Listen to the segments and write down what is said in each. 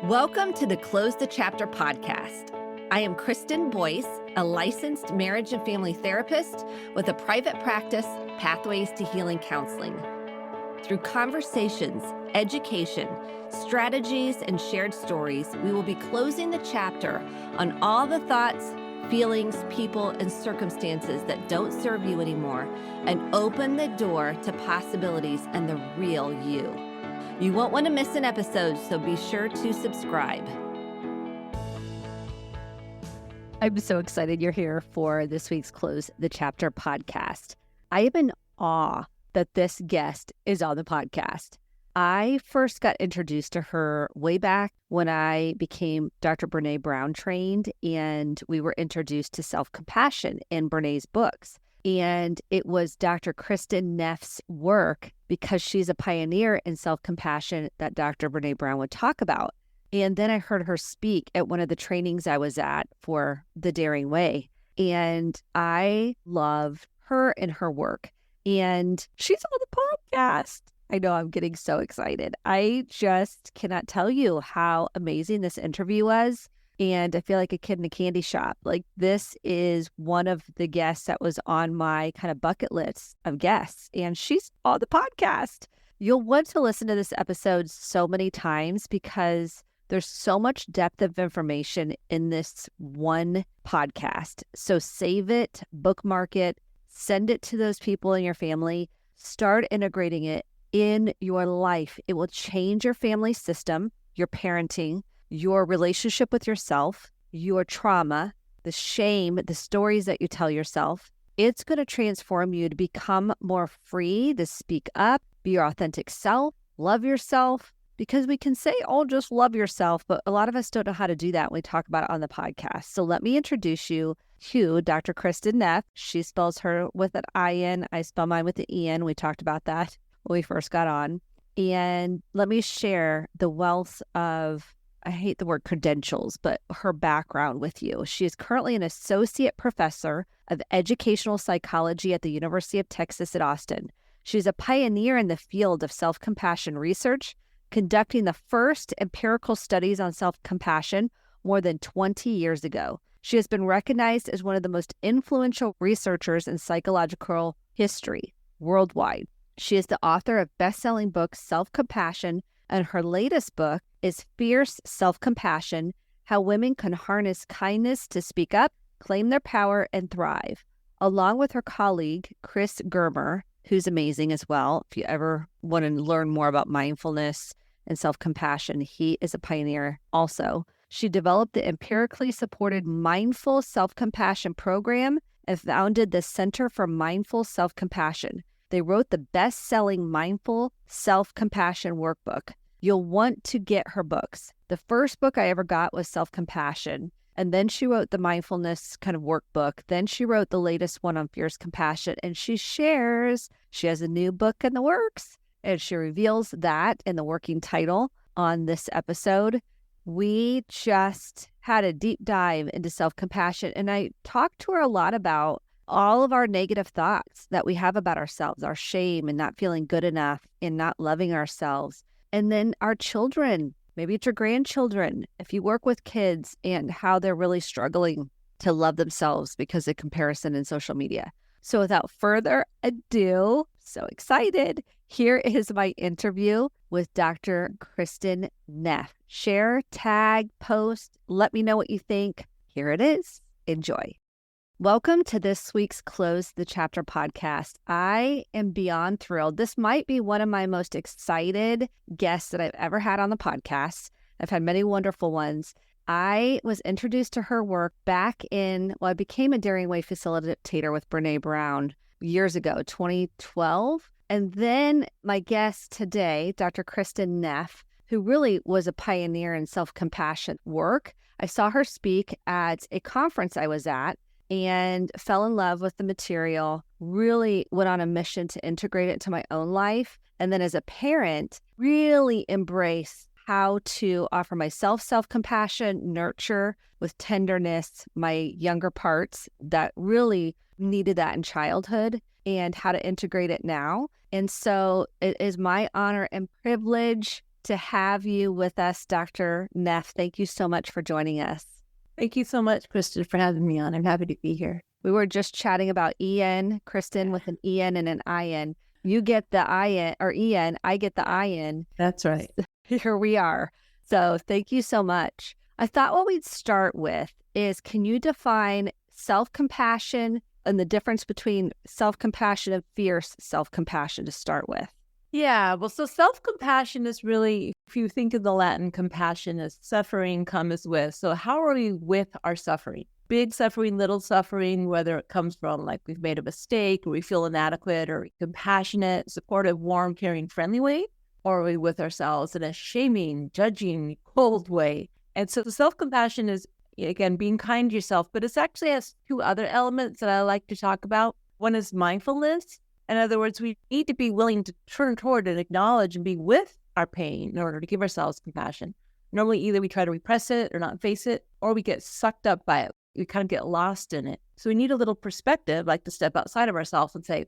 Welcome to the Close the Chapter podcast. I am Kristen Boyce, a licensed marriage and family therapist with a private practice, Pathways to Healing Counseling. Through conversations, education, strategies, and shared stories, we will be closing the chapter on all the thoughts, feelings, people, and circumstances that don't serve you anymore and open the door to possibilities and the real you. You won't want to miss an episode, so be sure to subscribe. I'm so excited you're here for this week's Close the Chapter podcast. I am in awe that this guest is on the podcast. I first got introduced to her way back when I became Dr. Brene Brown trained, and we were introduced to self-compassion in Brene's books. And it was Dr. Kristin Neff's work, because she's a pioneer in self-compassion, that Dr. Brene Brown would talk about. And then I heard her speak at one of the trainings I was at for The Daring Way. And I love her and her work. And she's on the podcast. I know, I'm getting so excited. I just cannot tell you how amazing this interview was. And I feel like a kid in a candy shop. Like, this is one of the guests that was on my kind of bucket list of guests. And she's on the podcast. You'll want to listen to this episode so many times because there's so much depth of information in this one podcast. So save it, bookmark it, send it to those people in your family, start integrating it in your life. It will change your family system, your parenting, your relationship with yourself, your trauma, the shame, the stories that you tell yourself. It's going to transform you to become more free, to speak up, be your authentic self, love yourself, because we can say, oh, just love yourself, but a lot of us don't know how to do that when we talk about it on the podcast. So let me introduce you to Dr. Kristin Neff. She spells her with an I-N. I spell mine with an E-N. We talked about that when we first got on. And let me share the wealth of, I hate the word credentials, but her background with you. She is currently an associate professor of educational psychology at the University of Texas at Austin. She's a pioneer in the field of self-compassion research, conducting the first empirical studies on self-compassion more than 20 years ago. She has been recognized as one of the most influential researchers in psychological history worldwide. She is the author of best-selling book Self-Compassion, and her latest book is Fierce Self-Compassion: How Women Can Harness Kindness to Speak Up, Claim Their Power, and Thrive. Along with her colleague, Chris Germer, who's amazing as well. If you ever want to learn more about mindfulness and self-compassion, he is a pioneer also. She developed the empirically supported Mindful Self-Compassion program and founded the Center for Mindful Self-Compassion. They wrote the best-selling Mindful Self-Compassion workbook. You'll want to get her books. The first book I ever got was Self-Compassion, and then she wrote the mindfulness kind of workbook. Then she wrote the latest one on Fierce Compassion, and she shares she has a new book in the works, and she reveals that in the working title on this episode. We just had a deep dive into self-compassion, and I talked to her a lot about all of our negative thoughts that we have about ourselves, our shame and not feeling good enough and not loving ourselves. And then our children, maybe it's your grandchildren, if you work with kids, and how they're really struggling to love themselves because of comparison in social media. So without further ado, so excited, here is my interview with Dr. Kristin Neff. Share, tag, post, let me know what you think. Here it is. Enjoy. Welcome to this week's Close the Chapter podcast. I am beyond thrilled. This might be one of my most excited guests that I've ever had on the podcast. I've had many wonderful ones. I was introduced to her work back in, I became a Daring Way facilitator with Brene Brown years ago, 2012. And then my guest today, Dr. Kristin Neff, who really was a pioneer in self-compassion work. I saw her speak at a conference I was at and fell in love with the material, really went on a mission to integrate it into my own life. And then as a parent, really embrace how to offer myself self-compassion, nurture with tenderness my younger parts that really needed that in childhood, and how to integrate it now. And so it is my honor and privilege to have you with us, Dr. Neff. Thank you so much for joining us. Thank you so much, Kristen, for having me on. I'm happy to be here. We were just chatting about EN, Kristen with an EN and an IN. You get the IN or EN, I get the IN. That's right. Here we are. So thank you so much. I thought what we'd start with is, can you define self-compassion and the difference between self-compassion and fierce self-compassion to start with? Yeah, well, so self-compassion is really, if you think of the Latin compassion as suffering comes with. So how are we with our suffering? Big suffering, little suffering, whether it comes from like we've made a mistake or we feel inadequate or compassionate, supportive, warm, caring, friendly way, or are we with ourselves in a shaming, judging, cold way? And so the self-compassion is, again, being kind to yourself, but it actually has two other elements that I like to talk about. One is mindfulness. In other words, we need to be willing to turn toward and acknowledge and be with our pain in order to give ourselves compassion. Normally, either we try to repress it or not face it, or we get sucked up by it. We kind of get lost in it. So we need a little perspective, like to step outside of ourselves and say,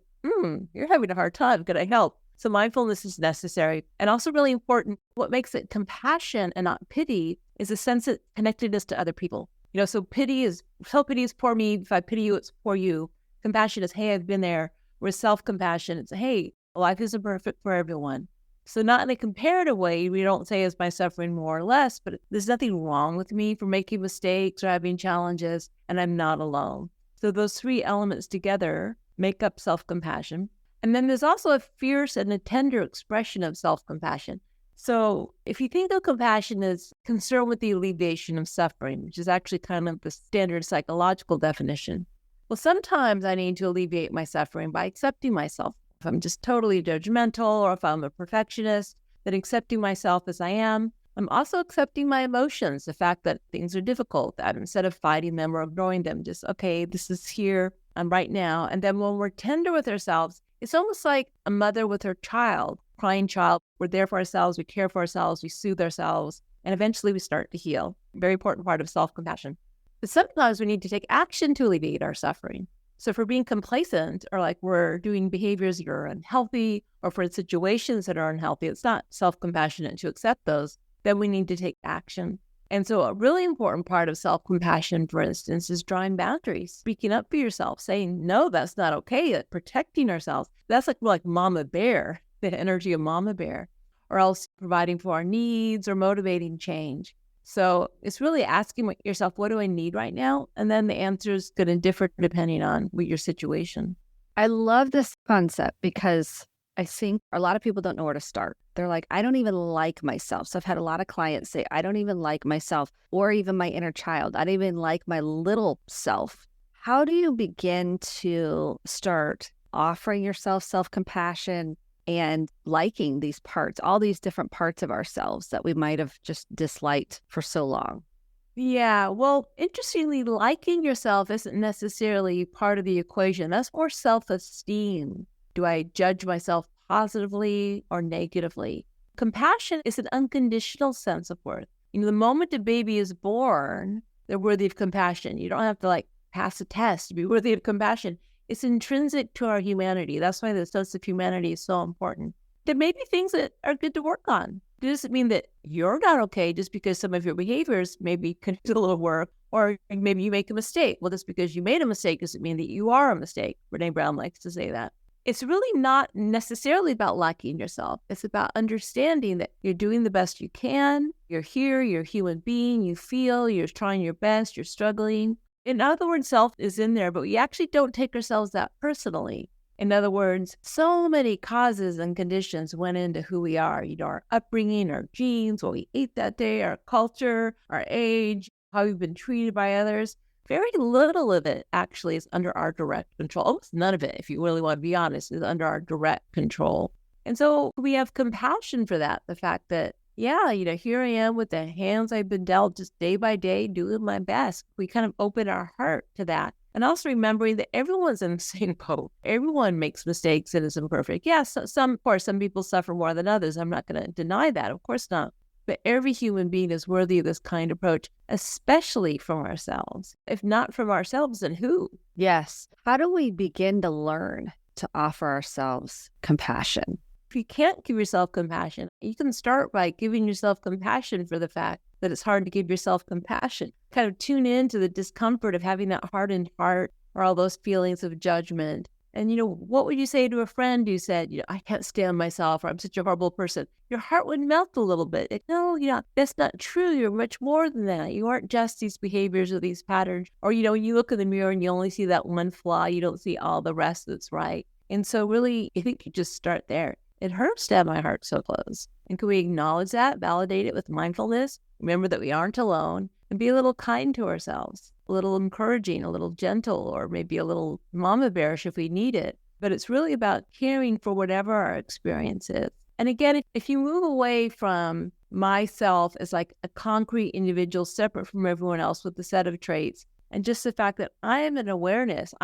you're having a hard time. Can I help? So mindfulness is necessary. And also really important, what makes it compassion and not pity is a sense of connectedness to other people. So self-pity is poor me. If I pity you, it's poor you. Compassion is, hey, I've been there. With self-compassion, it's, hey, life isn't perfect for everyone. So not in a comparative way, we don't say, is my suffering more or less, but there's nothing wrong with me for making mistakes or having challenges, and I'm not alone. So those three elements together make up self-compassion. And then there's also a fierce and a tender expression of self-compassion. So if you think of compassion as concern with the alleviation of suffering, which is actually kind of the standard psychological definition, well, sometimes I need to alleviate my suffering by accepting myself. If I'm just totally judgmental or if I'm a perfectionist, then accepting myself as I am. I'm also accepting my emotions, the fact that things are difficult, that instead of fighting them or ignoring them, just, okay, this is here, I'm right now. And then when we're tender with ourselves, it's almost like a mother with her child, crying child. We're there for ourselves, we care for ourselves, we soothe ourselves, and eventually we start to heal. Very important part of self-compassion. But sometimes we need to take action to alleviate our suffering. So if we're being complacent or like we're doing behaviors that are unhealthy or for situations that are unhealthy, it's not self-compassionate to accept those, then we need to take action. And so a really important part of self-compassion, for instance, is drawing boundaries, speaking up for yourself, saying, no, that's not okay, protecting ourselves. That's like mama bear, the energy of mama bear, or else providing for our needs or motivating change. So it's really asking yourself, what do I need right now? And then the answer is going to differ depending on your situation. I love this concept because I think a lot of people don't know where to start. They're like, I don't even like myself. So I've had a lot of clients say, I don't even like myself or even my inner child. I don't even like my little self. How do you begin to start offering yourself self-compassion and liking these parts, all these different parts of ourselves that we might have just disliked for so long? Yeah, well, interestingly, liking yourself isn't necessarily part of the equation. That's more self-esteem. Do I judge myself positively or negatively? Compassion is an unconditional sense of worth. The moment a baby is born, they're worthy of compassion. You don't have to pass a test to be worthy of compassion. It's intrinsic to our humanity. That's why the sense of humanity is so important. There may be things that are good to work on. It doesn't mean that you're not okay just because some of your behaviors maybe could do a little work, or maybe you make a mistake. Well, just because you made a mistake doesn't mean that you are a mistake. Brene Brown likes to say that. It's really not necessarily about liking yourself. It's about understanding that you're doing the best you can. You're here, you're a human being, you feel, you're trying your best, you're struggling. In other words, self is in there, but we actually don't take ourselves that personally. In other words, so many causes and conditions went into who we are. Our upbringing, our genes, what we ate that day, our culture, our age, how we've been treated by others. Very little of it actually is under our direct control. Almost none of it, if you really want to be honest, is under our direct control. And so we have compassion for that. The fact that, here I am with the hands I've been dealt just day by day, doing my best. We kind of open our heart to that. And also remembering that everyone's in the same boat. Everyone makes mistakes and is imperfect. Yes, some people suffer more than others. I'm not going to deny that. Of course not. But every human being is worthy of this kind of approach, especially from ourselves. If not from ourselves, then who? Yes. How do we begin to learn to offer ourselves compassion? If you can't give yourself compassion, you can start by giving yourself compassion for the fact that it's hard to give yourself compassion. Kind of tune into the discomfort of having that hardened heart or all those feelings of judgment. And, what would you say to a friend who said, I can't stand myself, or I'm such a horrible person? Your heart would melt a little bit. No, that's not true. You're much more than that. You aren't just these behaviors or these patterns. Or, you look in the mirror and you only see that one flaw. You don't see all the rest that's right. And so really, I think you just start there. It hurts to have my heart so close. And can we acknowledge that, validate it with mindfulness, remember that we aren't alone, and be a little kind to ourselves, a little encouraging, a little gentle, or maybe a little mama bearish if we need it. But it's really about caring for whatever our experience is. And again, if you move away from myself as like a concrete individual separate from everyone else with a set of traits, and just the fact that I am awareness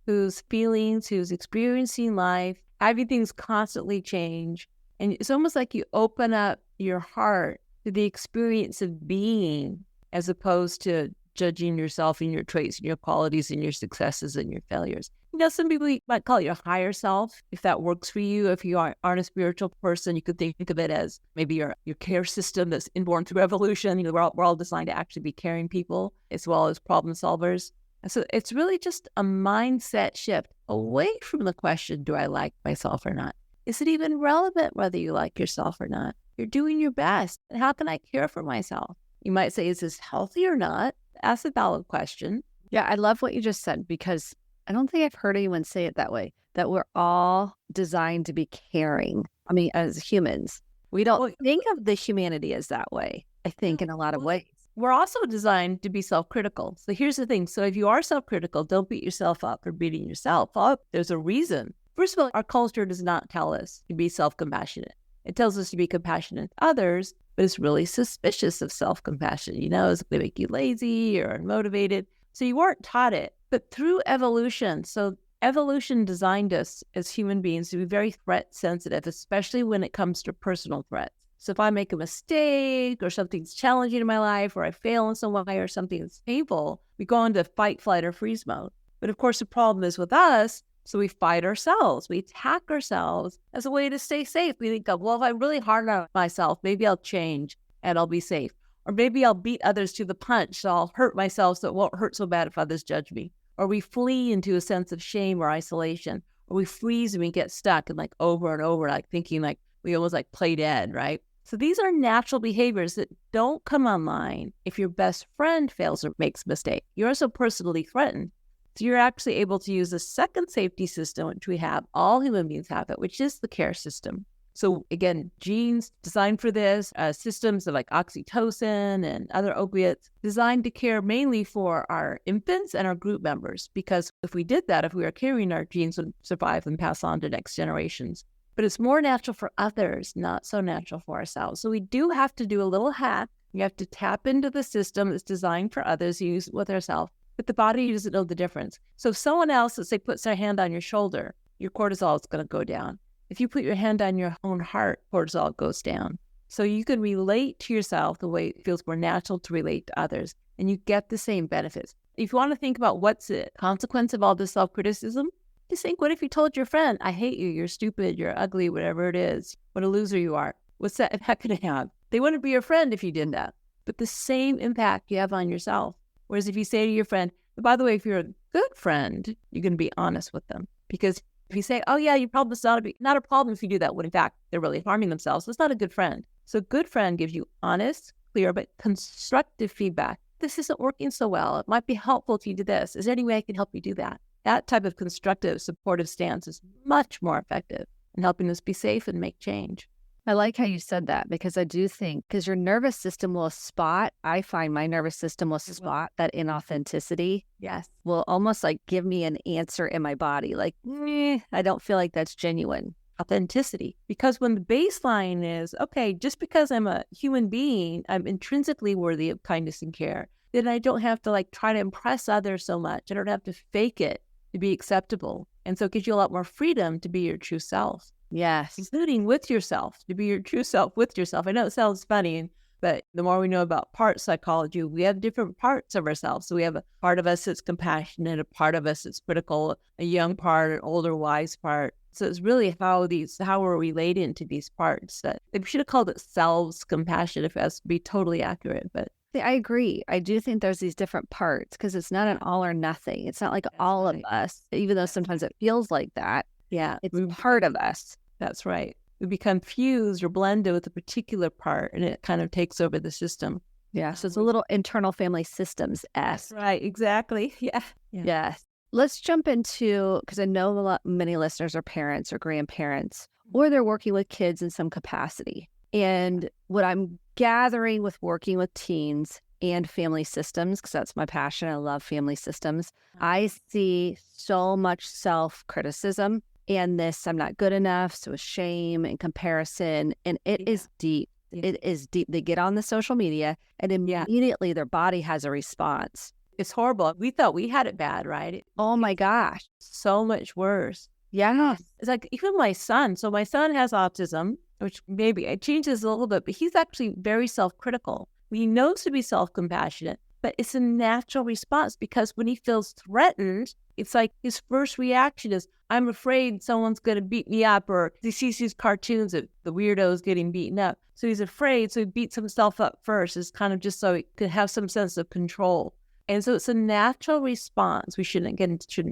whose feelings, who's experiencing life, having things constantly change. And it's almost like you open up your heart to the experience of being, as opposed to judging yourself and your traits and your qualities and your successes and your failures. Some people might call it your higher self, if that works for you. If you aren't a spiritual person, you could think of it as maybe your care system that's inborn through evolution. We're all designed to actually be caring people as well as problem solvers. And so it's really just a mindset shift away from the question, do I like myself or not? Is it even relevant whether you like yourself or not? You're doing your best. And how can I care for myself? You might say, is this healthy or not? That's a valid question. Yeah, I love what you just said, because I don't think I've heard anyone say it that way, that we're all designed to be caring. I mean, as humans, we don't think of the humanity as that way, I think, in a lot of ways. We're also designed to be self-critical. So here's the thing. So if you are self-critical, don't beat yourself up for beating yourself up. There's a reason. First of all, our culture does not tell us to be self-compassionate. It tells us to be compassionate to others, but it's really suspicious of self-compassion. It's going to make you lazy or unmotivated. So you weren't taught it. But through evolution, so evolution designed us as human beings to be very threat sensitive, especially when it comes to personal threats. So if I make a mistake or something's challenging in my life, or I fail in some way, or something's painful, we go into fight, flight, or freeze mode. But of course, the problem is with us. So we fight ourselves. We attack ourselves as a way to stay safe. We think of, well, if I'm really hard on myself, maybe I'll change and I'll be safe. Or maybe I'll beat others to the punch, so I'll hurt myself so it won't hurt so bad if others judge me. Or we flee into a sense of shame or isolation. Or we freeze and we get stuck and over and over, thinking we almost play dead, right? So these are natural behaviors that don't come online if your best friend fails or makes a mistake. You're also personally threatened. So you're actually able to use a second safety system, which we have, all human beings have it, which is the care system. So again, genes designed for this, systems of oxytocin and other opiates designed to care mainly for our infants and our group members. Because if we did that, if we were carrying, our genes would survive and pass on to next generations. But it's more natural for others, not so natural for ourselves. So we do have to do a little hack. You have to tap into the system that's designed for others, use it with ourselves. But the body doesn't know the difference. So if someone else, let's say, puts their hand on your shoulder, your cortisol is going to go down. If you put your hand on your own heart, cortisol goes down. So you can relate to yourself the way it feels more natural to relate to others, and you get the same benefits. If you want to think about what's the consequence of all this self-criticism, just think, what if you told your friend, I hate you, you're stupid, you're ugly, whatever it is, what a loser you are? What's that impact going to have? They wouldn't be your friend if you did that. But the same impact you have on yourself. Whereas if you say to your friend, by the way, if you're a good friend, you're going to be honest with them. Because if you say, oh yeah, your problem is not a problem if you do that, when in fact they're really harming themselves, it's not a good friend. So a good friend gives you honest, clear, but constructive feedback. This isn't working so well. It might be helpful if you do this. Is there any way I can help you do that? That type of constructive, supportive stance is much more effective in helping us be safe and make change. I like how you said that, because I do think, because your nervous system will spot, I find my nervous system will spot that inauthenticity. Yes. Will almost give me an answer in my body, I don't feel like that's genuine. Authenticity. Because when the baseline is, okay, just because I'm a human being, I'm intrinsically worthy of kindness and care, then I don't have to try to impress others so much. I don't have to fake it to be acceptable. And so it gives you a lot more freedom to be your true self. Yes. Including with yourself, to be your true self with yourself. I know it sounds funny, but the more we know about part psychology, we have different parts of ourselves. So we have a part of us that's compassionate, a part of us that's critical, a young part, an older, wise part. So it's really how we're relating to these parts. That we should have called it selves compassion if that's to be totally accurate. But I agree. I do think there's these different parts because it's not an all or nothing. It's not like all of us, even though sometimes it feels like that. Yeah, it's part of us. That's right. We become fused or blended with a particular part, and it kind of takes over the system. Yeah, so it's a little internal family systems-esque. Right, exactly. Yeah. Yes. Let's jump into, because I know many listeners are parents or grandparents, or they're working with kids in some capacity. And what I'm gathering with working with teens and family systems, because that's my passion, I love family systems, I see so much self-criticism and this, I'm not good enough, so shame and comparison, and it is deep. It is deep. They get on the social media and immediately their body has a response. It's horrible. We thought we had it bad, right? Oh my gosh. So much worse. Yeah. It's like even my son. So my son has autism, which maybe it changes a little bit, but he's actually very self-critical. He knows to be self-compassionate, but it's a natural response because when he feels threatened, it's like his first reaction is, I'm afraid someone's going to beat me up, or he sees these cartoons of the weirdos getting beaten up. So he's afraid, so he beats himself up first. It's kind of just so he can have some sense of control. And so it's a natural response. We shouldn't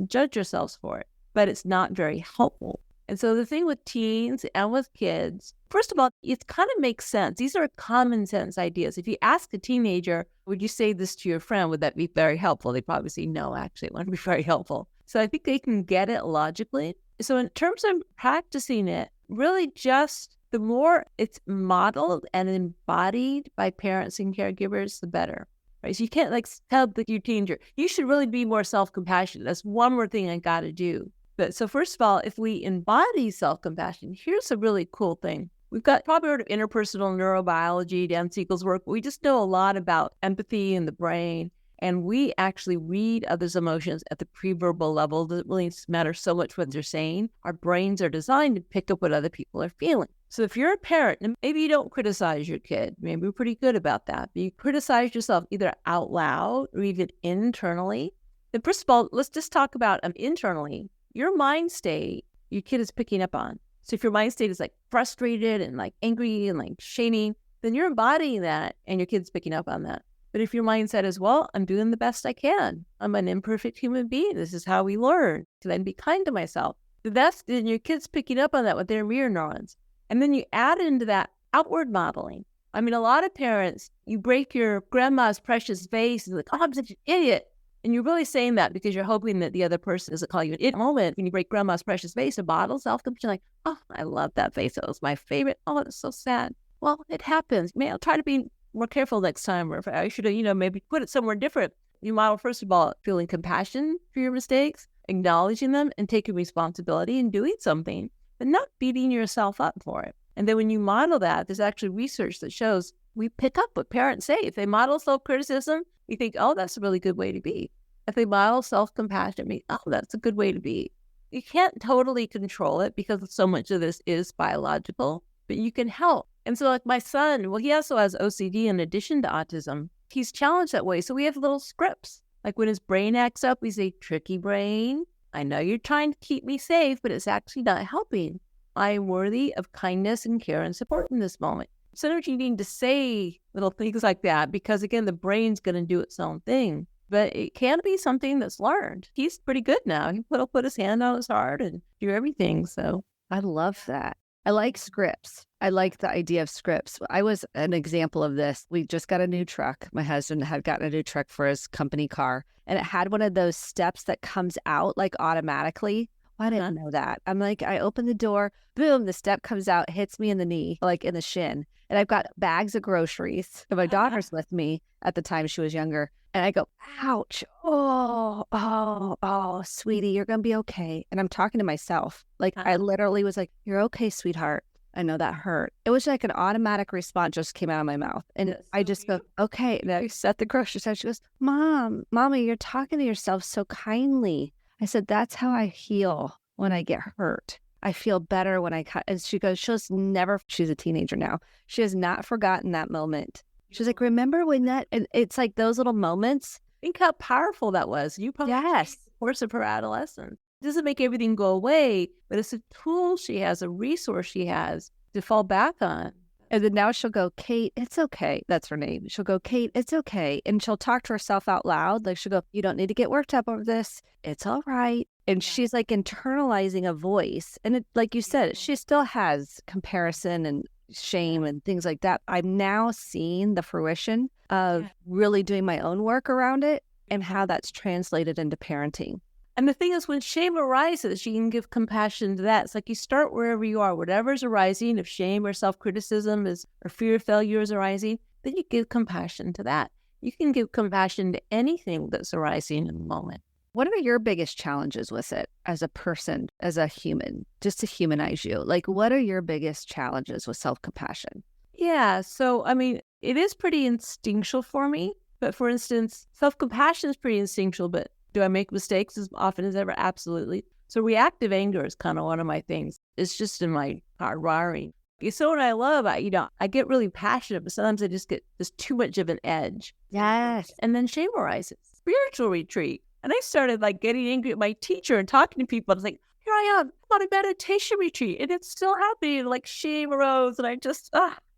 judge ourselves for it, but it's not very helpful. And so the thing with teens and with kids, first of all, it kind of makes sense. These are common sense ideas. If you ask a teenager, would you say this to your friend? Would that be very helpful? They'd probably say, no, actually, it wouldn't be very helpful. So I think they can get it logically. So in terms of practicing it, really just the more it's modeled and embodied by parents and caregivers, the better. Right? So you can't tell your teenager, you should really be more self-compassionate. That's one more thing I got to do. But so first of all, if we embody self-compassion, here's a really cool thing. We've probably heard of interpersonal neurobiology, Dan Siegel's work. We just know a lot about empathy in the brain. And we actually read others' emotions at the pre-verbal level. It doesn't really matter so much what they're saying. Our brains are designed to pick up what other people are feeling. So if you're a parent, and maybe you don't criticize your kid, maybe you're pretty good about that, but you criticize yourself either out loud or even internally. Then first of all, let's just talk about internally. Your mind state, your kid is picking up on. So if your mind state is frustrated and angry and shaming, then you're embodying that and your kid's picking up on that. But if your mindset is, well, I'm doing the best I can. I'm an imperfect human being. This is how we learn. So then be kind to myself. Then your kid's picking up on that with their mirror neurons. And then you add into that outward modeling. I mean, a lot of parents, you break your grandma's precious vase and oh, I'm such an idiot. And you're really saying that because you're hoping that the other person doesn't call you an idiot. Moment when you break grandma's precious vase, a bottle, self-compassion, oh, I love that vase. It was my favorite. Oh, it's so sad. Well, it happens. Maybe I'll try to be more careful next time, or if I should have, maybe put it somewhere different. You model, first of all, feeling compassion for your mistakes, acknowledging them, and taking responsibility and doing something, but not beating yourself up for it. And then when you model that, there's actually research that shows we pick up what parents say. If they model self-criticism, we think, oh, that's a really good way to be. If they model self-compassion, oh, that's a good way to be. You can't totally control it because so much of this is biological, but you can help. And so my son, well, he also has OCD in addition to autism. He's challenged that way. So we have little scripts. When his brain acts up, we say, tricky brain, I know you're trying to keep me safe, but it's actually not helping. I am worthy of kindness and care and support in this moment. Sometimes you need to say little things like that because, again, the brain's going to do its own thing. But it can be something that's learned. He's pretty good now. He'll put his hand on his heart and do everything. So I love that. I like scripts. I like the idea of scripts. I was an example of this. We just got a new truck. My husband had gotten a new truck for his company car, and it had one of those steps that comes out automatically. I didn't know that. I'm I open the door, boom, the step comes out, hits me in the knee, in the shin. And I've got bags of groceries. And my daughter's with me at the time, she was younger. And I go, ouch, oh, sweetie, you're going to be okay. And I'm talking to myself. I literally was you're okay, sweetheart. I know that hurt. It was an automatic response just came out of my mouth. And I just go, okay. And I set the groceries out. She goes, Mommy, you're talking to yourself so kindly. I said, that's how I heal when I get hurt. I feel better when I cut. And she goes, she's a teenager now. She has not forgotten that moment. She's remember when that, and it's those little moments. Think how powerful that was. You probably yes. the course of her adolescence. doesn't make everything go away, but it's a tool she has, a resource she has to fall back on. And then now she'll go, Kate, it's okay. That's her name. She'll go, Kate, it's okay. And she'll talk to herself out loud. Like she'll go, you don't need to get worked up over this. It's all right. And she's like internalizing a voice. And it, like you said, she still has comparison and shame and things like that. I'm now seeing the fruition of really doing my own work around it and how that's translated into parenting. And the thing is, when shame arises, you can give compassion to that. It's like you start wherever you are, whatever's arising. If shame or self-criticism or fear of failure is arising, then you give compassion to that. You can give compassion to anything that's arising in the moment. What are your biggest challenges with it as a person, as a human, just to humanize you? Like, what are your biggest challenges with self-compassion? Yeah. So, I mean, it is pretty instinctual for me. But for instance, self-compassion is pretty instinctual, but do I make mistakes as often as ever? Absolutely. So reactive anger is kind of one of my things. It's just in my hardwiring. So what I love, I get really passionate, but sometimes I just get just too much of an edge. Yes. And then shame arises. Spiritual retreat. And I started like getting angry at my teacher and talking to people. I was like, here I am on a meditation retreat and it's still happening. Like shame arose and I just,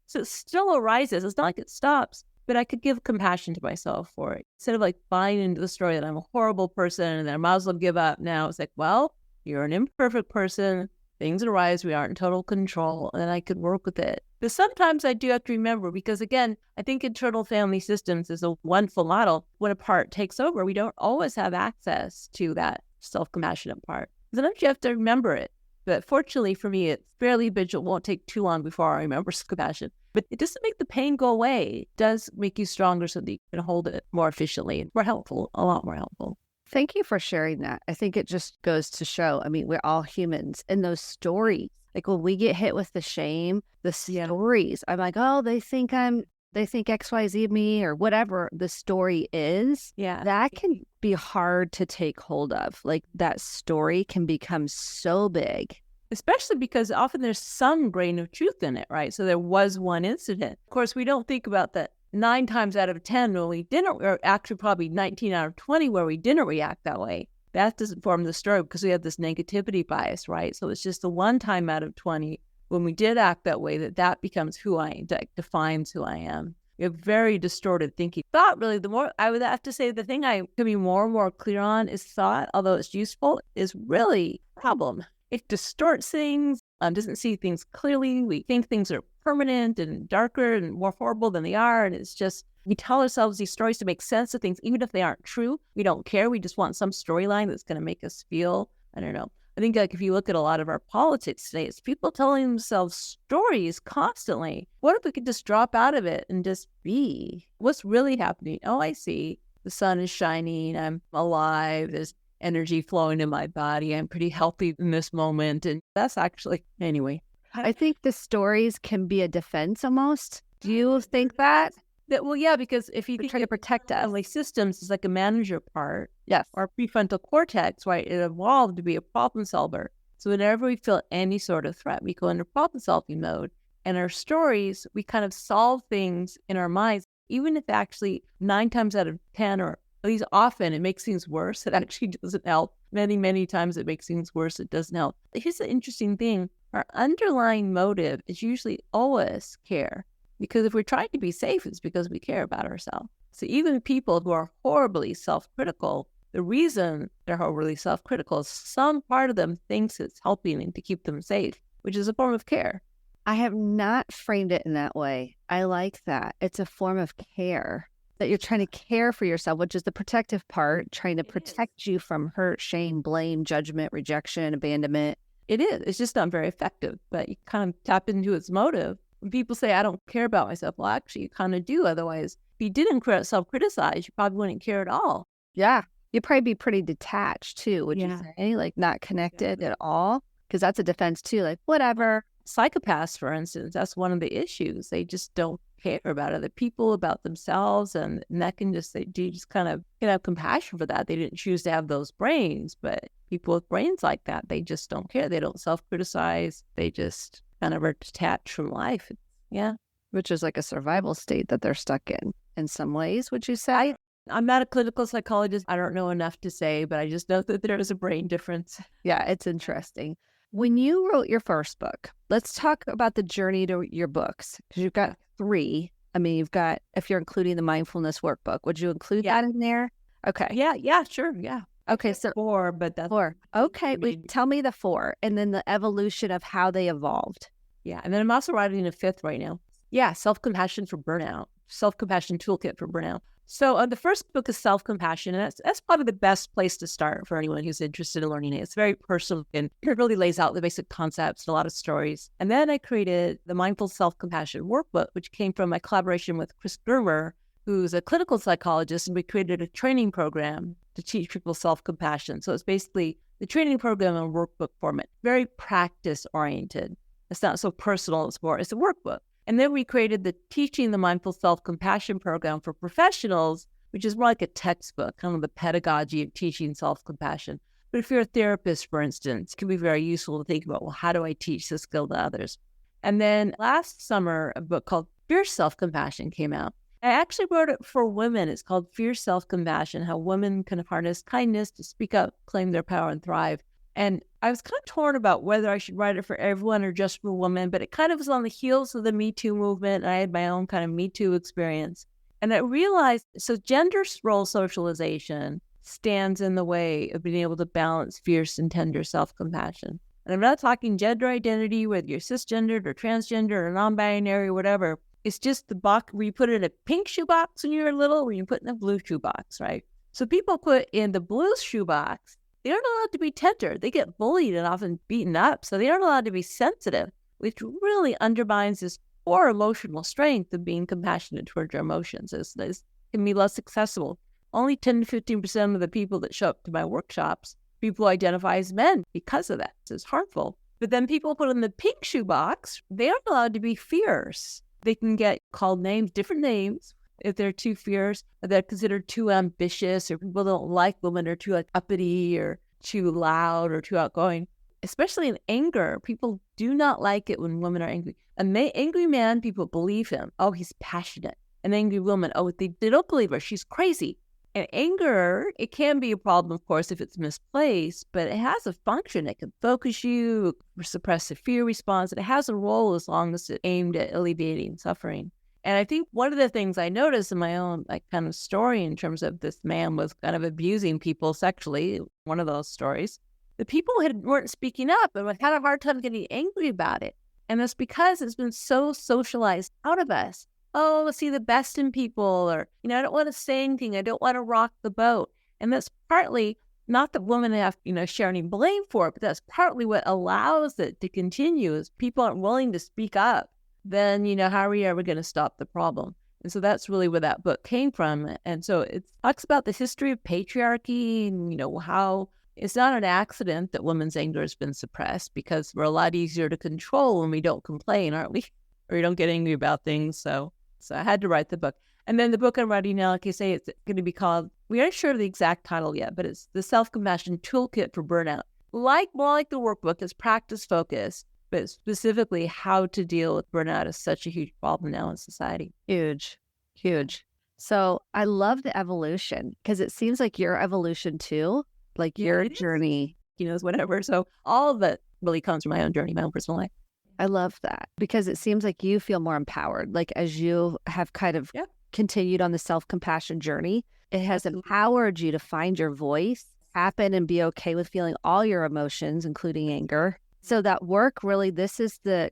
so it still arises. It's not like it stops. But I could give compassion to myself for it. Instead of like buying into the story that I'm a horrible person and that I might as well give up now, it's like, well, you're an imperfect person. Things arise. We aren't in total control. And I could work with it. But sometimes I do have to remember, because again, I think internal family systems is a wonderful model. When a part takes over, we don't always have access to that self-compassionate part. Sometimes you have to remember it. But fortunately for me, it's fairly vigilant. Won't take too long before I remember compassion. But it doesn't make the pain go away. It does make you stronger so that you can hold it more efficiently and more helpful, a lot more helpful. Thank you for sharing that. I think it just goes to show, I mean, we're all humans. And those stories, like when we get hit with the shame, the stories, I'm like, oh, they think XYZ of me or whatever the story is. Yeah. That can be hard to take hold of. Like that story can become so big. Especially because often there's some grain of truth in it, right? So there was one incident. Of course, we don't think about that 9 times out of 10 when we didn't, or actually probably 19 out of 20 where we didn't react that way. That doesn't form the story because we have this negativity bias, right? So it's just the 1 time out of 20 when we did act that way that becomes who I am, that defines who I am. We have very distorted thinking. Thought, really, the more, I would have to say the thing I can be more and more clear on is thought, although it's useful, is really a problem. It distorts things, doesn't see things clearly. We think things are permanent and darker and more horrible than they are. And it's just, we tell ourselves these stories to make sense of things, even if they aren't true. We don't care. We just want some storyline that's going to make us feel, I don't know. I think like if you look at a lot of our politics today, it's people telling themselves stories constantly. What if we could just drop out of it and just be? What's really happening? Oh, I see. The sun is shining. I'm alive. There's energy flowing in my body. I'm pretty healthy in this moment. And that's actually, anyway. I think the stories can be a defense almost. Do you think that? Well, yeah, because if you try to protect us. Family systems is like a manager part. Yes. Our prefrontal cortex, right? It evolved to be a problem solver. So whenever we feel any sort of threat, we go into problem solving mode. And our stories, we kind of solve things in our minds, even if actually 9 times out of 10 or at least often it makes things worse. It actually doesn't help. Many, many times it makes things worse. It doesn't help. Here's the interesting thing. Our underlying motive is usually always care. Because if we're trying to be safe, it's because we care about ourselves. So even people who are horribly self-critical, the reason they're horribly self-critical is some part of them thinks it's helping to keep them safe, which is a form of care. I have not framed it in that way. I like that. It's a form of care, that you're trying to care for yourself, which is the protective part, trying to protect you from hurt, shame, blame, judgment, rejection, abandonment. It is. It's just not very effective, but you kind of tap into its motive. When people say, I don't care about myself, well, actually, you kind of do. Otherwise, if you didn't self-criticize, you probably wouldn't care at all. Yeah. You'd probably be pretty detached, too, would you say? Like, not connected at all? Because that's a defense, too. Like, whatever. Psychopaths, for instance, that's one of the issues. They just don't care about other people, about themselves. And that can just, you just kind of can have compassion for that. They didn't choose to have those brains, but people with brains like that, they just don't care. They don't self-criticize. They just kind of are detached from life. Yeah. Which is like a survival state that they're stuck in some ways, would you say? I'm not a clinical psychologist. I don't know enough to say, but I just know that there is a brain difference. Yeah, it's interesting. When you wrote your first book, let's talk about the journey to your books, because you've got 3. I mean, you've got, if you're including the mindfulness workbook, would you include that in there? Okay. Yeah, sure. Yeah. Okay, so 4, but that's 4. Okay, tell me the 4 and then the evolution of how they evolved. Yeah. And then I'm also writing a 5th right now. Yeah. Self-compassion for burnout, self-compassion toolkit for burnout. So the first book is self-compassion, and that's probably the best place to start for anyone who's interested in learning it. It's very personal, and it really lays out the basic concepts and a lot of stories. And then I created the Mindful Self-Compassion Workbook, which came from my collaboration with Kristen, who's a clinical psychologist, and we created a training program to teach people self-compassion. So it's basically the training program in workbook format, very practice-oriented. It's not so personal, it's a workbook. And then we created the Teaching the Mindful Self-Compassion program for professionals, which is more like a textbook, kind of the pedagogy of teaching self-compassion. But if you're a therapist, for instance, it can be very useful to think about, well, how do I teach this skill to others? And then last summer, a book called Fierce Self-Compassion came out. I actually wrote it for women. It's called Fierce Self-Compassion, How Women Can Harness Kindness to Speak Up, Claim Their Power, and Thrive. And I was kind of torn about whether I should write it for everyone or just for women, but it kind of was on the heels of the Me Too movement. And I had my own kind of Me Too experience. And I realized, so gender role socialization stands in the way of being able to balance fierce and tender self-compassion. And I'm not talking gender identity, whether you're cisgendered or transgender or non-binary or whatever. It's just the box where you put it in a pink shoebox when you're little, or you put it in a blue shoebox, right? So people put in the blue shoebox, they aren't allowed to be tender. They get bullied and often beaten up. So they aren't allowed to be sensitive, which really undermines this core emotional strength of being compassionate towards your emotions. It can be less accessible. Only 10 to 15% of the people that show up to my workshops, people identify as men because of that. It's harmful. But then people put in the pink shoebox, they aren't allowed to be fierce. They can get called names, different names, if they're too fierce, or they're considered too ambitious, or people don't like women, or too uppity, or too loud, or too outgoing. Especially in anger, people do not like it when women are angry. An angry man, people believe him. Oh, he's passionate. An angry woman, oh, they don't believe her. She's crazy. And anger, it can be a problem, of course, if it's misplaced, but it has a function. It can focus you, suppress the fear response, and it has a role as long as it's aimed at alleviating suffering. And I think one of the things I noticed in my own kind of story in terms of this man was kind of abusing people sexually, one of those stories, the people weren't speaking up and had a hard time getting angry about it. And that's because it's been so socialized out of us. Oh, let's see the best in people, or, I don't want to say anything. I don't want to rock the boat. And that's partly, not that women have, share any blame for it, but that's partly what allows it to continue is people aren't willing to speak up. Then, how are we ever going to stop the problem? And so that's really where that book came from. And so it talks about the history of patriarchy and, how it's not an accident that women's anger has been suppressed, because we're a lot easier to control when we don't complain, aren't we? Or we don't get angry about things. So I had to write the book. And then the book I'm writing now, like I say, it's going to be called, we aren't sure of the exact title yet, but it's the Self-Compassion Toolkit for Burnout. More like the workbook, it's practice focused, but specifically how to deal with burnout is such a huge problem now in society. Huge. So I love the evolution, because it seems like your evolution too, like your journey. Whatever. So all of it really comes from my own journey, my own personal life. I love that, because it seems like you feel more empowered. Like as you have kind of continued on the self-compassion journey, it has empowered you to find your voice, happen, and be okay with feeling all your emotions, including anger. So that work really,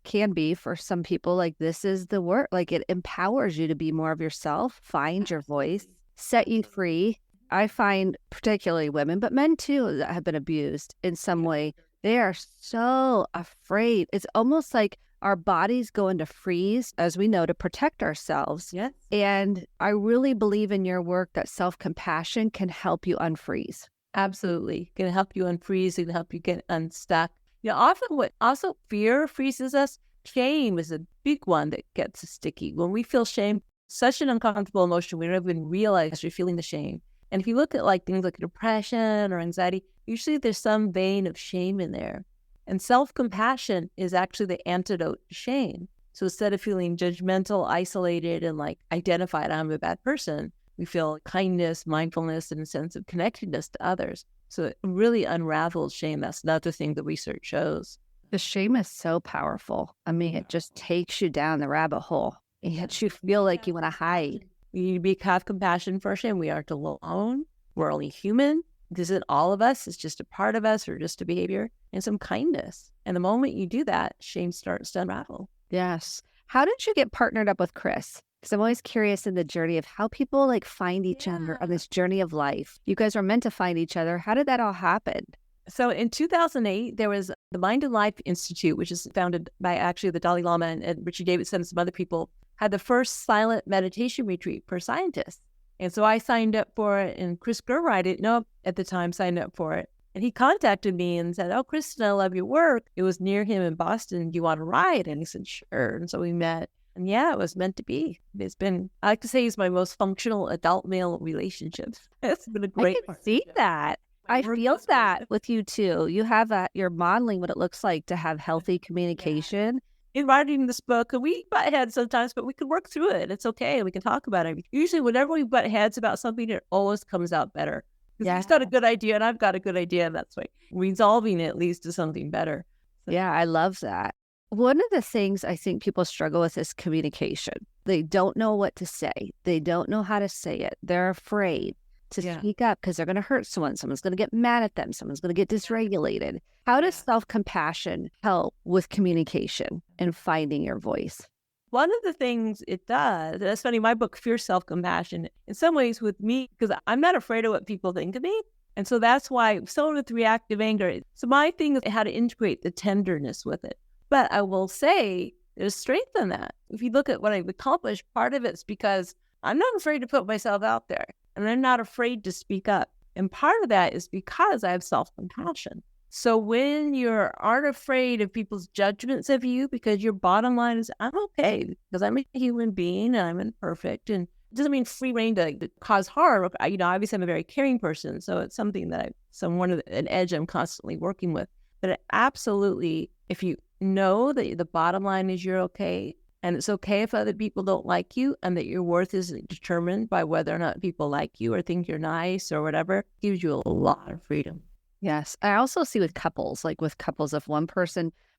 can be for some people, like this is the work, like it empowers you to be more of yourself, find your voice, set you free. I find particularly women, but men too, that have been abused in some way, they are so afraid. It's almost like our bodies go into freeze, as we know, to protect ourselves. Yes. And I really believe in your work that self-compassion can help you unfreeze. Absolutely. Can help you unfreeze, it can help you get unstuck. Often what also fear freezes us, shame is a big one that gets us sticky. When we feel shame, such an uncomfortable emotion, we don't even realize you're feeling the shame. And if you look at things like depression or anxiety, usually there's some vein of shame in there. And self-compassion is actually the antidote to shame. So instead of feeling judgmental, isolated, and identified, I'm a bad person, we feel kindness, mindfulness, and a sense of connectedness to others. So it really unravels shame. That's another thing the research shows. The shame is so powerful. I mean, it just takes you down the rabbit hole. And yet you feel like you want to hide. We need to have compassion for shame. We aren't alone. We're only human. This isn't all of us. It's just a part of us or just a behavior, and some kindness. And the moment you do that, shame starts to unravel. Yes. How did you get partnered up with Chris? Because I'm always curious in the journey of how people like find each other on this journey of life. You guys were meant to find each other. How did that all happen? So in 2008, there was the Mind and Life Institute, which is founded by actually the Dalai Lama and Richard Davidson and some other people, had the first silent meditation retreat for scientists. And so I signed up for it, and Chris Gerber, I didn't know at the time, signed up for it. And he contacted me and said, "Oh, Kristen, I love your work." It was near him in Boston. "Do you want to ride?" And he said, "Sure." And so we met. And yeah, it was meant to be. It's been, I like to say, it's my most functional adult male relationship. It's been a great I can see that. I feel that with you too. You have you're modeling what it looks like to have healthy communication. In writing this book, we butt heads sometimes, but we can work through it. It's okay. We can talk about it. Usually whenever we butt heads about something, it always comes out better. Because he's got a good idea and I've got a good idea. And that's why resolving it leads to something better. So. Yeah, I love that. One of the things I think people struggle with is communication. They don't know what to say. They don't know how to say it. They're afraid to speak up because they're going to hurt someone. Someone's going to get mad at them. Someone's going to get dysregulated. How does self-compassion help with communication and finding your voice? One of the things it does, and it's funny, my book, Fear Self-Compassion, in some ways with me, because I'm not afraid of what people think of me. And so that's why someone with reactive anger, so my thing is how to integrate the tenderness with it. But I will say there's strength in that. If you look at what I've accomplished, part of it's because I'm not afraid to put myself out there and I'm not afraid to speak up. And part of that is because I have self-compassion. So when you aren't afraid of people's judgments of you, because your bottom line is, I'm okay because I'm a human being and I'm imperfect. And it doesn't mean free reign to cause harm. Obviously I'm a very caring person. So it's something that an edge I'm constantly working with. But it absolutely, if you know that the bottom line is you're okay, and it's okay if other people don't like you, and that your worth isn't determined by whether or not people like you or think you're nice or whatever, gives you a lot of freedom. Yes. I also see with couples, if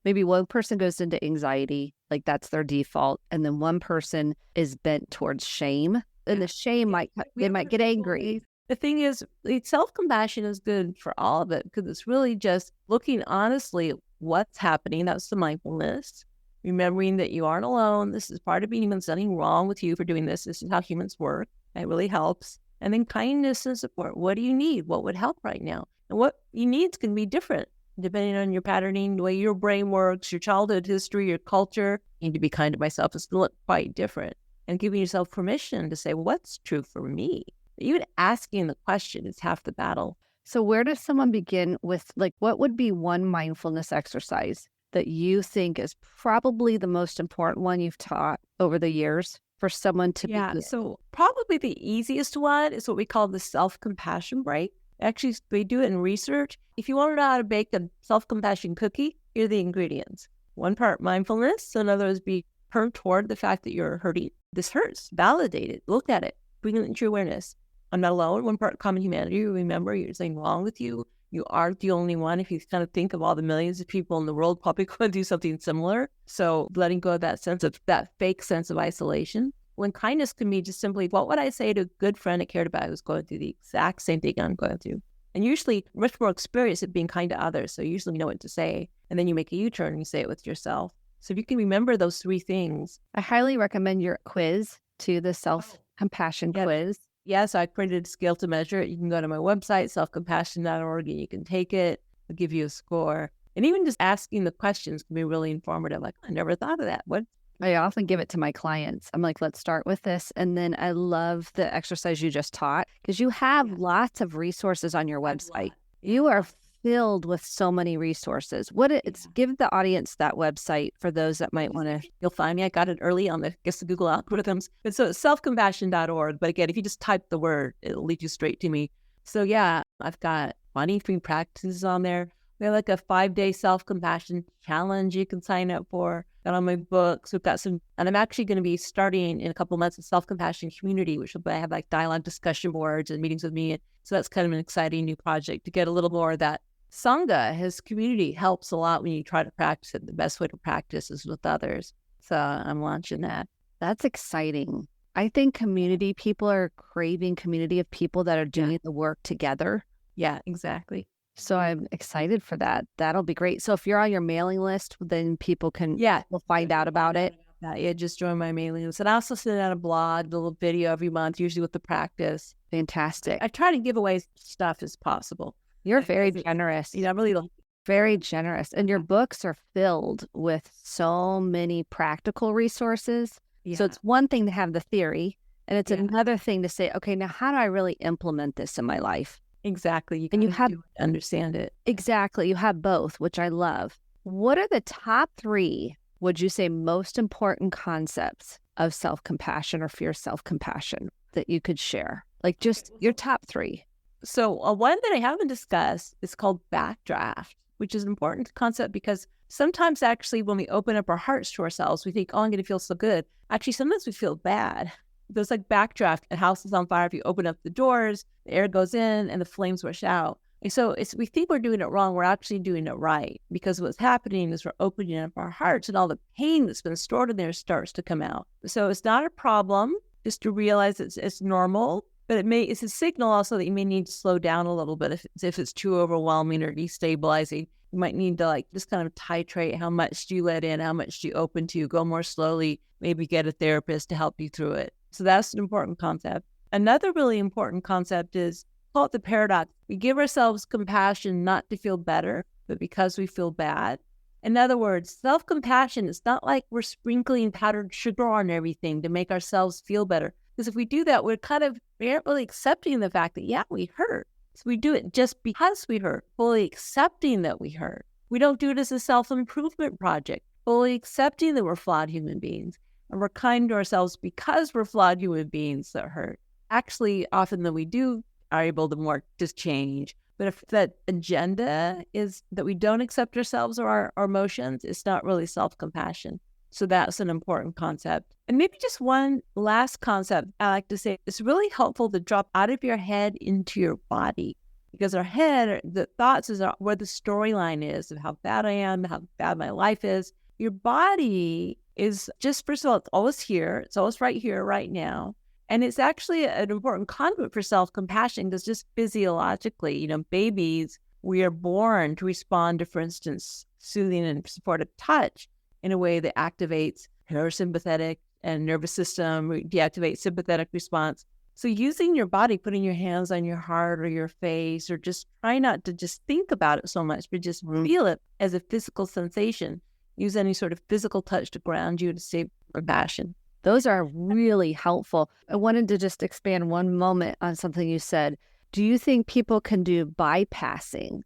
maybe one person goes into anxiety, like that's their default, and then one person is bent towards shame, and the shame they might get angry. The thing is, self-compassion is good for all of it because it's really just looking honestly at what's happening. That's the mindfulness. Remembering that you aren't alone. This is part of being human. There's nothing wrong with you for doing this. This is how humans work. It really helps. And then kindness and support. What do you need? What would help right now? And what you need can be different depending on your patterning, the way your brain works, your childhood history, your culture. I need to be kind to myself. It's going to look quite different. And giving yourself permission to say, what's true for me? Even asking the question is half the battle. So where does someone begin with, what would be one mindfulness exercise that you think is probably the most important one you've taught over the years for someone to begin? So probably the easiest one is what we call the self-compassion break. Actually, they do it in research. If you want to know how to bake a self-compassion cookie, here are the ingredients. 1 part mindfulness. So in other words, be turned toward the fact that you're hurting. This hurts. Validate it. Look at it. Bring it into your awareness. I'm not alone. 1 part common humanity. Remember, there's nothing wrong with you. You aren't the only one. If you kind of think of all the millions of people in the world, probably going to do something similar. So letting go of that fake sense of isolation. When kindness can be just simply, what would I say to a good friend I cared about who's going through the exact same thing I'm going through? And usually much more experienced at being kind to others. So usually you know what to say. And then you make a U-turn and you say it with yourself. So if you can remember those 3 things. I highly recommend your quiz to the self-compassion quiz. Yes, I created a scale to measure it. You can go to my website, selfcompassion.org, and you can take it. I'll give you a score. And even just asking the questions can be really informative. Like, I never thought of that. What? I often give it to my clients. I'm like, let's start with this. And then I love the exercise you just taught because you have lots of resources on your website. You are filled with so many resources. Give the audience that website for those that might want to. You'll find me. I got it early on the Google algorithms. And so it's selfcompassion.org. But again, if you just type the word, it'll lead you straight to me. So yeah, I've got 23 practices on there. We have like a 5-day self-compassion challenge you can sign up for. Got all my books. We've got some, and I'm actually going to be starting in a couple of months a self-compassion community, which will have like dialogue discussion boards and meetings with me. So that's kind of an exciting new project to get a little more of that. Sangha, his community, helps a lot when you try to practice it. The best way to practice is with others. So I'm launching that. That's exciting. I think community, people are craving community of people that are doing the work together. Yeah, exactly. So I'm excited for that. That'll be great. So if you're on your mailing list, then people can will find out about it. Yeah, just join my mailing list. And I also send out a blog, a little video every month, usually with the practice. Fantastic. I try to give away stuff as possible. You're very generous. You know, I'm really very generous. And your books are filled with so many practical resources. Yeah. So it's one thing to have the theory, and it's another thing to say, okay, now how do I really implement this in my life? Exactly. And you have to understand it. Exactly. You have both, which I love. What are the top 3, would you say, most important concepts of self-compassion or fear self-compassion that you could share? Like just your top 3. So one that I haven't discussed is called backdraft, which is an important concept because sometimes actually when we open up our hearts to ourselves, we think, oh, I'm going to feel so good. Actually, sometimes we feel bad. There's like backdraft. A house is on fire. If you open up the doors, the air goes in and the flames rush out. And so we think we're doing it wrong. We're actually doing it right because what's happening is we're opening up our hearts and all the pain that's been stored in there starts to come out. So it's not a problem just to realize it's normal, but it's a signal also that you may need to slow down a little bit if it's too overwhelming or destabilizing. You might need to just kind of titrate how much do you let in, how much do you open to, go more slowly, maybe get a therapist to help you through it. So that's an important concept. Another really important concept is call it the paradox. We give ourselves compassion not to feel better, but because we feel bad. In other words, self-compassion is not like we're sprinkling powdered sugar on everything to make ourselves feel better. Because if we do that, we aren't really accepting the fact that, we hurt. So we do it just because we hurt, fully accepting that we hurt. We don't do it as a self-improvement project, fully accepting that we're flawed human beings. And we're kind to ourselves because we're flawed human beings that hurt. Actually, often that we do are able to more just change. But if that agenda is that we don't accept ourselves or our emotions, it's not really self-compassion. So that's an important concept. And maybe just one last concept I like to say, it's really helpful to drop out of your head into your body. Because our head, the thoughts is where the storyline is of how bad I am, how bad my life is. Your body is just, first of all, it's always here. It's always right here, right now. And it's actually an important conduit for self-compassion because just physiologically, babies, we are born to respond to, for instance, soothing and supportive touch in a way that activates parasympathetic and nervous system, deactivates sympathetic response. So using your body, putting your hands on your heart or your face, or just try not to just think about it so much, but just feel it as a physical sensation. Use any sort of physical touch to ground you to stay compassion. Those are really helpful. I wanted to just expand one moment on something you said. Do you think people can do bypassing?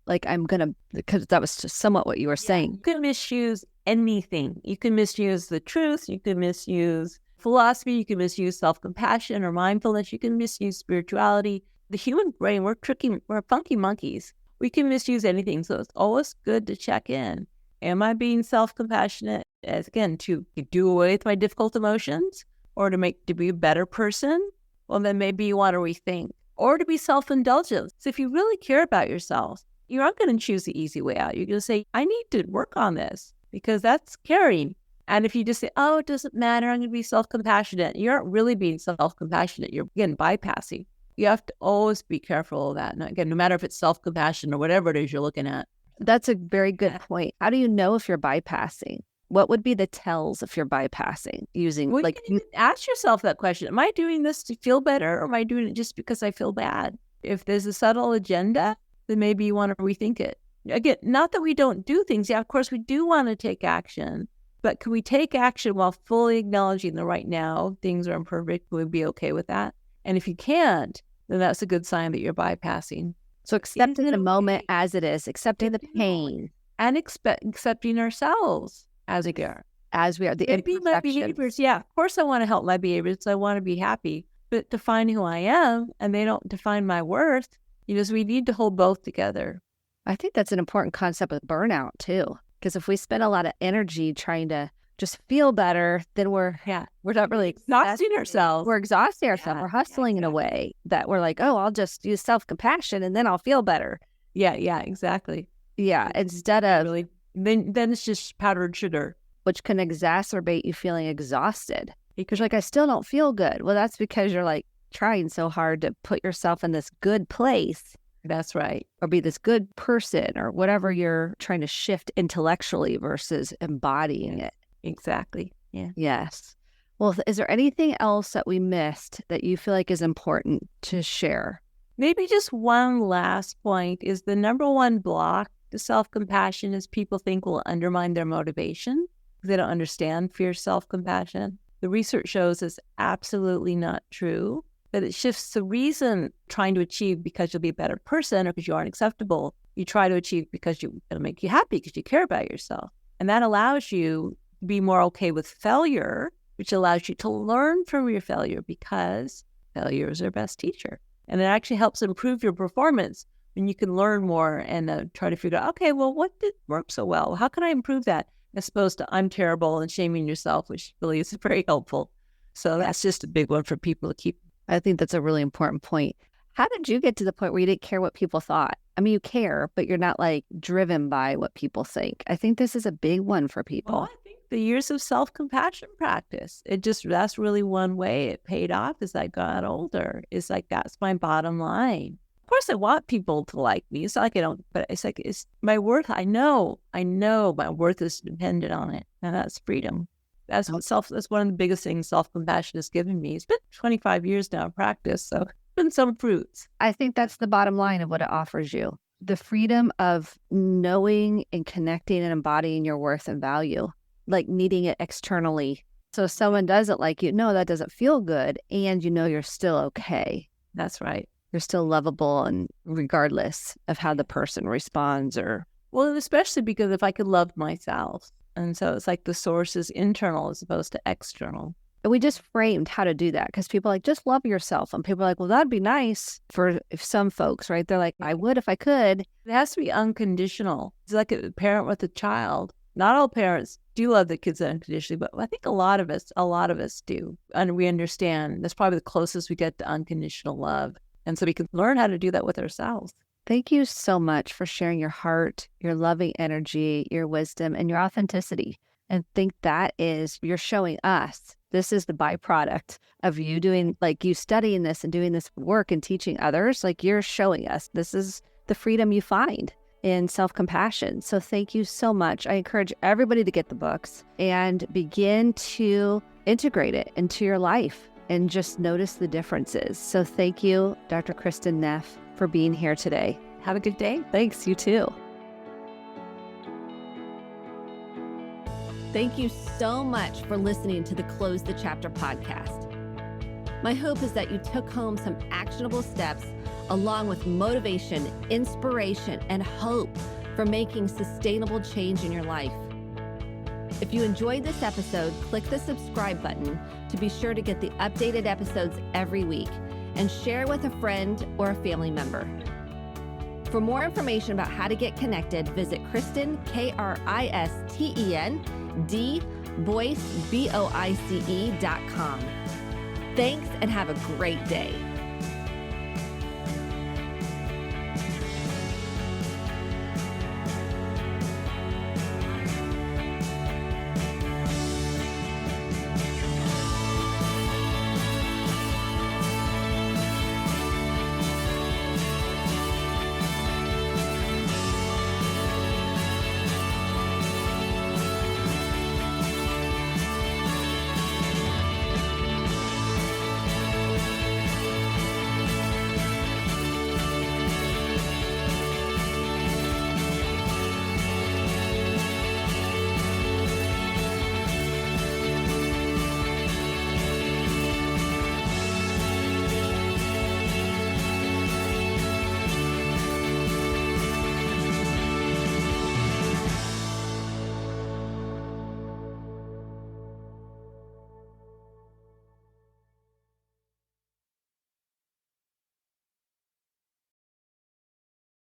Because that was just somewhat what you were saying. You can misuse anything. You can misuse the truth. You can misuse philosophy. You can misuse self-compassion or mindfulness. You can misuse spirituality. The human brain, we're funky monkeys. We can misuse anything. So it's always good to check in. Am I being self-compassionate, as again, to do away with my difficult emotions or to be a better person? Well, then maybe you want to rethink. Or to be self-indulgent. So if you really care about yourself, you're not going to choose the easy way out. You're going to say, I need to work on this because that's caring. And if you just say, oh, it doesn't matter, I'm going to be self-compassionate, you aren't really being self-compassionate. You're, again, bypassing. You have to always be careful of that. And again, no matter if it's self-compassion or whatever it is you're looking at. That's a very good point. How do you know if you're bypassing? What would be the tells if you're bypassing using you ask yourself that question. Am I doing this to feel better or am I doing it just because I feel bad? If there's a subtle agenda, then maybe you want to rethink it. Again, not that we don't do things. Yeah, of course we do want to take action, but can we take action while fully acknowledging that right now things are imperfect? We'd be okay with that. And if you can't, then that's a good sign that you're bypassing. So accepting the moment as it is, accepting the pain. And accepting ourselves as we are. The maybe my behaviors. Yeah, of course I want to help my behaviors. I want to be happy. But define who I am, and they don't define my worth. So we need to hold both together. I think that's an important concept with burnout too, because if we spend a lot of energy trying to just feel better, then we're not really Exhausting ourselves. We're exhausting ourselves. Yeah, We're hustling in a way that we're like, oh, I'll just use self-compassion and then I'll feel better. Yeah, exactly. Yeah, instead of really, then it's just powdered sugar, which can exacerbate you feeling exhausted because like, I still don't feel good. Well, that's because you're like trying so hard to put yourself in this good place. That's right. Or be this good person or whatever you're trying to shift intellectually versus embodying it. Exactly. Yeah. Yes. Well, is there anything else that we missed that you feel like is important to share? Maybe just one last point is the number one block to self-compassion is people think will undermine their motivation. They don't understand fierce self-compassion. The research shows it's absolutely not true, but it shifts the reason trying to achieve because you'll be a better person or because you aren't acceptable. You try to achieve because it'll make you happy because you care about yourself. And that allows you to be more okay with failure, which allows you to learn from your failure because failure is our best teacher. And it actually helps improve your performance when you can learn more and try to figure out, okay, well, what did work so well? How can I improve that? As opposed to I'm terrible and shaming yourself, which really is very helpful. So that's just a big one for people to keep. I think that's a really important point. How did you get to the point where you didn't care what people thought? I mean, you care, but you're not like driven by what people think. I think this is a big one for people. Well, I think the years of self-compassion practice, that's really one way it paid off as I got older. It's like, that's my bottom line. Of course, I want people to like me. It's not like I don't, but it's like, it's my worth. I know my worth is dependent on it. And that's freedom. That's one of the biggest things self-compassion has given me. It's been 25 years now of practice, so it's been some fruits. I think that's the bottom line of what it offers you. The freedom of knowing and connecting and embodying your worth and value, like needing it externally. So if someone doesn't like you, no, that doesn't feel good. And you know you're still okay. That's right. You're still lovable, and regardless of how the person responds or... Well, especially because if I could love myself. And so it's like the source is internal as opposed to external. And we just framed how to do that because people are like, just love yourself. And people are like, well, that'd be nice for some folks, right? They're like, I would if I could. It has to be unconditional. It's like a parent with a child. Not all parents do love their kids unconditionally, but I think a lot of us do. And we understand that's probably the closest we get to unconditional love. And so we can learn how to do that with ourselves. Thank you so much for sharing your heart, your loving energy, your wisdom, and your authenticity. And think that is, you're showing us, this is the byproduct of you doing, like you studying this and doing this work and teaching others. Like you're showing us this is the freedom you find in self-compassion. So thank you so much. I encourage everybody to get the books and begin to integrate it into your life and just notice the differences. So thank you, Dr. Kristin Neff, for being here today. Have a good day. Thanks, you too. Thank you so much for listening to the Close the Chapter podcast. My hope is that you took home some actionable steps along with motivation, inspiration, and hope for making sustainable change in your life. If you enjoyed this episode, click the subscribe button to be sure to get the updated episodes every week and share with a friend or a family member. For more information about how to get connected, visit Kristen, Kristen, Boyce, Boice.com. Thanks and have a great day.